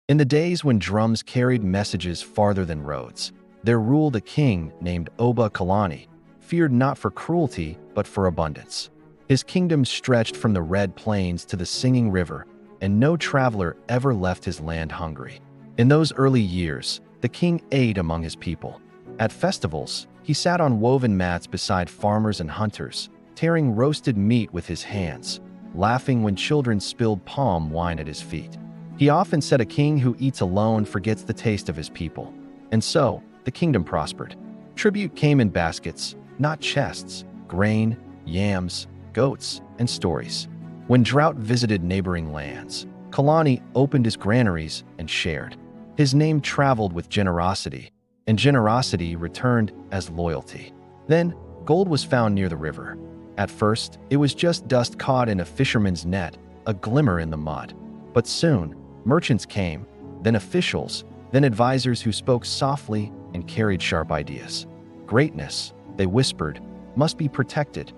In the days when drums carried messages farther than roads, there ruled a king named Oba Kalani, feared not for cruelty but for abundance. His kingdom stretched from the Red Plains to the Singing River, and no traveler ever left his land hungry. In those early years, the king ate among his people. At festivals, he sat on woven mats beside farmers and hunters, tearing roasted meat with his hands, laughing when children spilled palm wine at his feet. He often said, "A king who eats alone forgets the taste of his people." And so, the kingdom prospered. Tribute came in baskets, not chests, grain, yams, goats, and stories. When drought visited neighboring lands, Kalani opened his granaries and shared. His name traveled with generosity, and generosity returned as loyalty. Then, gold was found near the river. At first, it was just dust caught in a fisherman's net, a glimmer in the mud. But soon, merchants came, then officials, then advisors who spoke softly and carried sharp ideas. Greatness, they whispered, must be protected.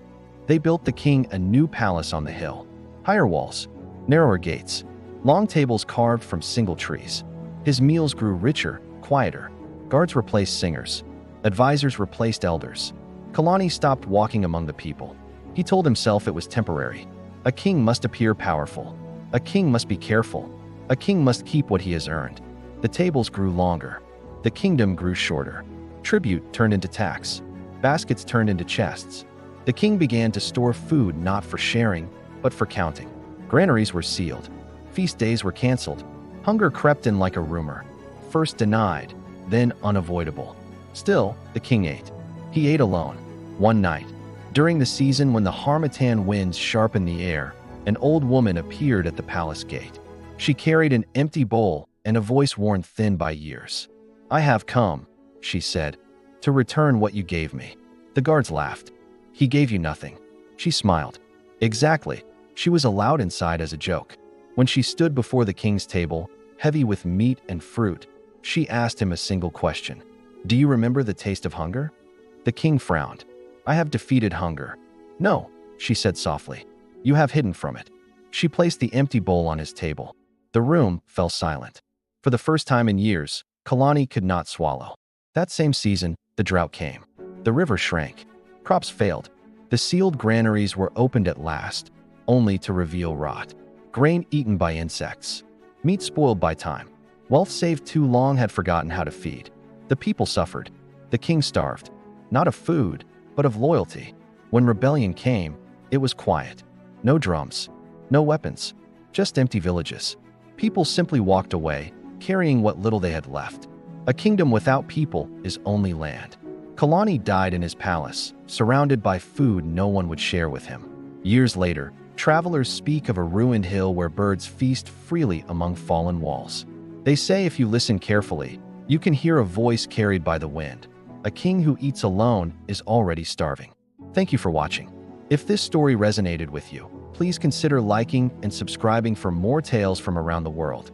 They built the king a new palace on the hill. Higher walls, narrower gates, long tables carved from single trees. His meals grew richer, quieter. Guards replaced singers. Advisors replaced elders. Kalani stopped walking among the people. He told himself it was temporary. A king must appear powerful. A king must be careful. A king must keep what he has earned. The tables grew longer. The kingdom grew shorter. Tribute turned into tax. Baskets turned into chests. The king began to store food not for sharing, but for counting. Granaries were sealed. Feast days were canceled. Hunger crept in like a rumor. First denied, then unavoidable. Still, the king ate. He ate alone. One night, during the season when the harmattan winds sharpened the air, an old woman appeared at the palace gate. She carried an empty bowl and a voice worn thin by years. "I have come," she said, "to return what you gave me." The guards laughed. "He gave you nothing." She smiled. Exactly. She was allowed inside as a joke. When she stood before the king's table, heavy with meat and fruit, she asked him a single question. "Do you remember the taste of hunger?" The king frowned. "I have defeated hunger." "No," she said softly. "You have hidden from it." She placed the empty bowl on his table. The room fell silent. For the first time in years, Kalani could not swallow. That same season, the drought came. The river shrank. Crops failed. The sealed granaries were opened at last, only to reveal rot. Grain eaten by insects. Meat spoiled by time. Wealth saved too long had forgotten how to feed. The people suffered. The king starved. Not of food, but of loyalty. When rebellion came, it was quiet. No drums. No weapons. Just empty villages. People simply walked away, carrying what little they had left. A kingdom without people is only land. Kalani died in his palace, surrounded by food no one would share with him. Years later, travelers speak of a ruined hill where birds feast freely among fallen walls. They say if you listen carefully, you can hear a voice carried by the wind. A king who eats alone is already starving. Thank you for watching. If this story resonated with you, please consider liking and subscribing for more tales from around the world.